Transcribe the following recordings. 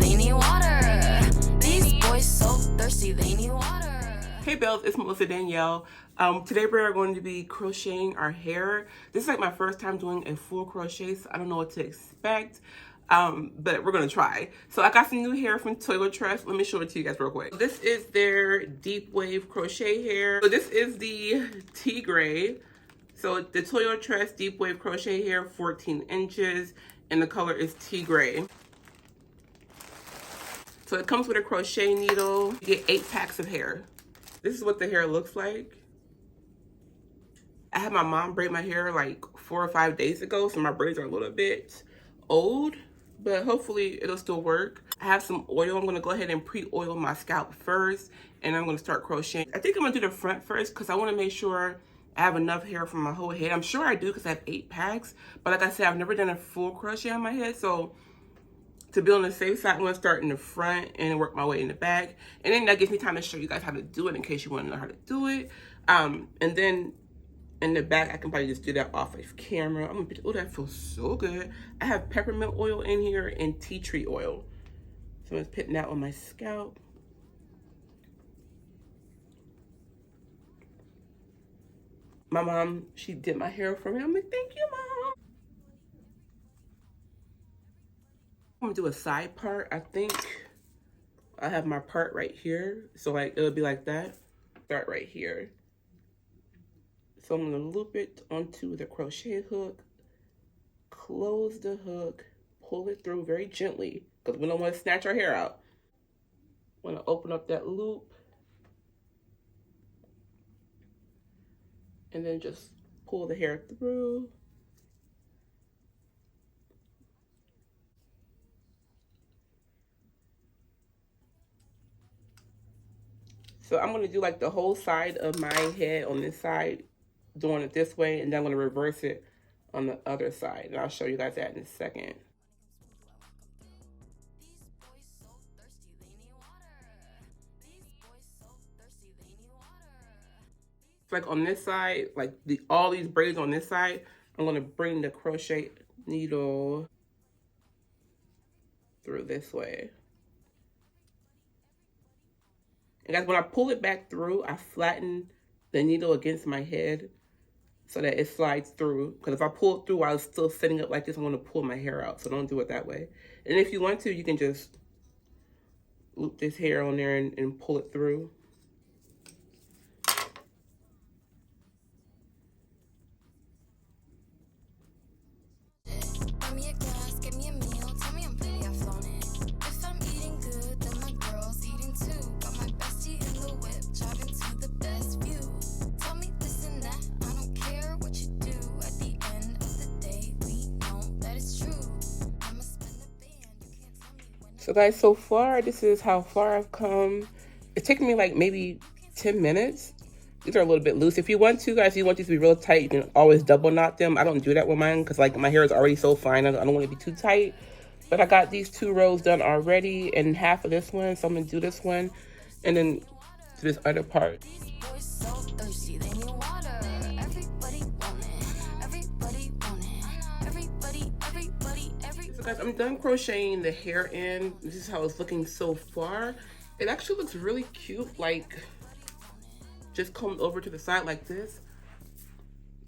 they need water. These boys so thirsty, they need water. Hey Bells, it's Melissa Danielle. Today we are going to be crocheting our hair. This is like my first time doing a full crochet, so I don't know what to expect, but we're gonna try. So I got some new hair from Toyotress. Let me show it to you guys real quick. This is their deep wave crochet hair. So this is the tea gray. So the Toyotress deep wave crochet hair, 14 inches, and the color is tea gray. So it comes with a crochet needle. You get 8 packs of hair. This is what the hair looks like. I had my mom braid my hair like 4 or 5 days ago, so my braids are a little bit old, but hopefully it'll still work. I have some oil. I'm gonna go ahead and pre-oil my scalp first, and I'm gonna start crocheting. I think I'm gonna do the front first because I wanna make sure I have enough hair for my whole head. I'm sure I do because I have 8 packs, but like I said, I've never done a full crochet on my head, so to be on the safe side, I'm gonna start in the front and work my way in the back. And then that gives me time to show you guys how to do it in case you wanna know how to do it. And then in the back, I can probably just do that off of camera. I'm gonna put, oh, that feels so good. I have peppermint oil in here and tea tree oil. So I'm just putting that on my scalp. My mom, she did my hair for me. I'm like, thank you, Mom. I'm gonna do a side part. I think I have my part right here. So like it'll be like that. Start right here. So I'm gonna loop it onto the crochet hook, close the hook, pull it through very gently because we don't want to snatch our hair out. Want to open up that loop and then just pull the hair through. So I'm gonna do like the whole side of my head on this side, doing it this way, and then I'm gonna reverse it on the other side. And I'll show you guys that in a second. It's like on this side, like all these braids on this side, I'm gonna bring the crochet needle through this way. And guys, when I pull it back through, I flatten the needle against my head so that it slides through. Because if I pull it through while it's still sitting up like this, I'm going to pull my hair out. So don't do it that way. And if you want to, you can just loop this hair on there and pull it through. So guys, so far, this is how far I've come. It's taken me like maybe 10 minutes. These are a little bit loose. If you want to, guys, if you want these to be real tight, you can always double knot them. I don't do that with mine because like my hair is already so fine. I don't want it to be too tight. But I got these 2 rows done already and half of this one. So I'm gonna do this one and then do this other part. So guys, I'm done crocheting the hair in. This is how it's looking so far. It actually looks really cute, like just combed over to the side like this.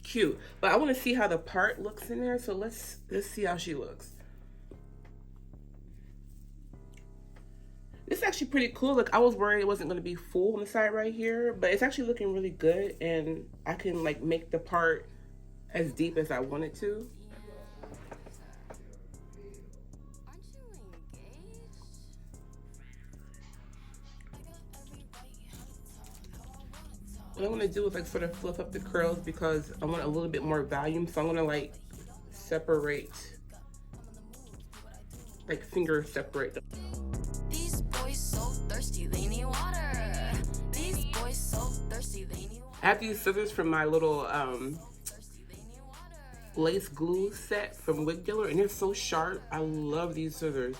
Cute. But I want to see how the part looks in there, so let's see how she looks. This is actually pretty cool. Like I was worried it wasn't going to be full on the side right here, but it's actually looking really good, and I can like make the part as deep as I want it to. What I'm gonna do is like sort of fluff up the curls because I want a little bit more volume. So I'm gonna like separate, like finger separate them. These boys so thirsty, they need water. These boys so thirsty, they need water. I have these scissors from my little lace glue set from Wig Dealer, and they're so sharp. I love these scissors.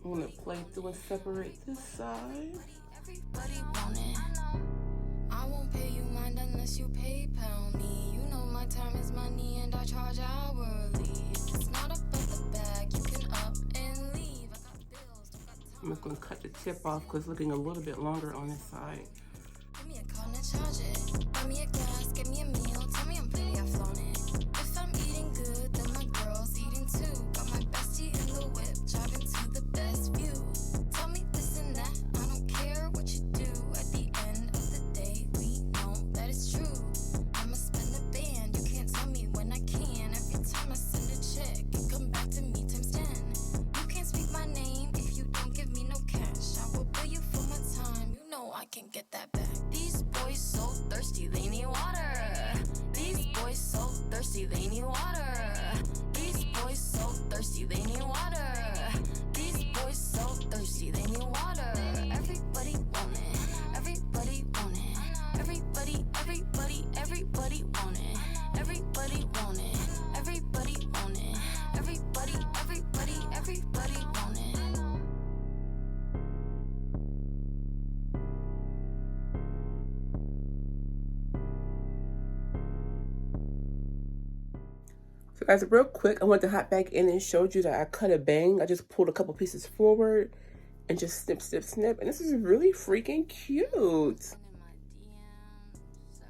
I'm gonna play through and separate this side. Everybody want it. I won't pay you mind unless you PayPal me. You know my time is money and I charge hourly. It's not about the bag, you can up and leave. I got bills, don't got time. I'm just gonna cut the tip off because it's looking a little bit longer on this side. Give me a call and charge it. Buy me a gas, give me a meal. Tell me I'm pretty, I've flown it. If I'm eating good, then my girl's eating too. Got my bestie in the whip, driving to the best view. Tell me this and that, I don't care what you do. At the end of the day, we know that it's true. I'ma spend a band, you can't tell me when I can. Every time I send a check, it come back to me times 10. You can't speak my name if you don't give me no cash. I will bill you for my time, you know I can get that back. These boys so thirsty, they need water. These boys so thirsty, they need water. These boys so thirsty, they need water. These boys so thirsty, they need water. Everybody want it. Everybody want it. Everybody, everybody, everybody want it. Everybody want it. Everybody want it. Everybody, everybody, everybody want it. So guys, real quick, I want to hop back in and showed you that I cut a bang. I just pulled a couple pieces forward and just snip, snip, snip. And this is really freaking cute. In my DMs, sir.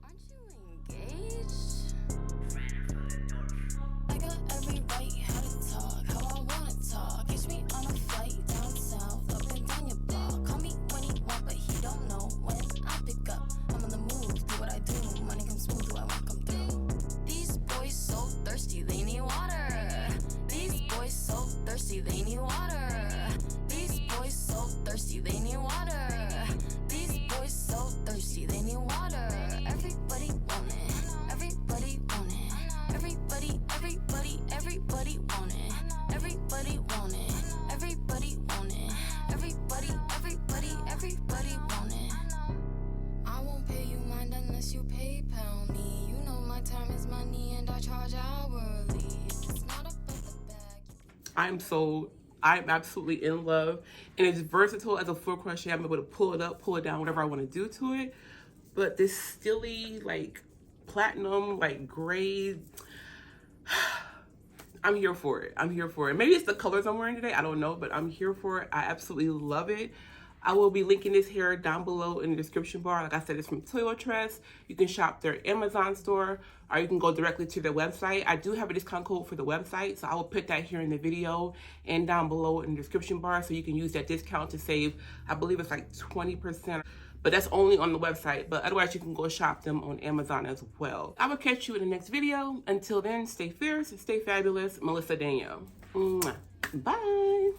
Aren't you engaged? I got every right how to talk, how I wanna talk. Catch me on a flight down south, up and down your block. Call me when he want, but he don't know when I pick up. I'm on the move, do what I do. Money comes smooth, do I want come through? These boys so thirsty, they need water. These boys so thirsty, they need water. These boys so thirsty, they need water. These boys so thirsty, they need water. Everybody want it. Everybody want it. Everybody, everybody, everybody want it. Everybody want it. Everybody want it. Everybody, everybody, everybody want it. I won't pay you mind unless you PayPal me. You know my time is money and I charge hourly. It's not about the bag. I'm absolutely in love, and it's versatile as a full crochet. I'm able to pull it up, pull it down, whatever I want to do to it. But this stilly, like platinum, like gray, I'm here for it. I'm here for it. Maybe it's the colors I'm wearing today, I don't know, but I'm here for it. I absolutely love it. I will be linking this hair down below in the description bar. Like I said, it's from Toyotress. You can shop their Amazon store, or you can go directly to their website. I do have a discount code for the website, so I will put that here in the video and down below in the description bar, so you can use that discount to save, I believe it's like 20%. But that's only on the website. But otherwise, you can go shop them on Amazon as well. I will catch you in the next video. Until then, stay fierce, stay fabulous. Melissa Danielle. Mwah. Bye.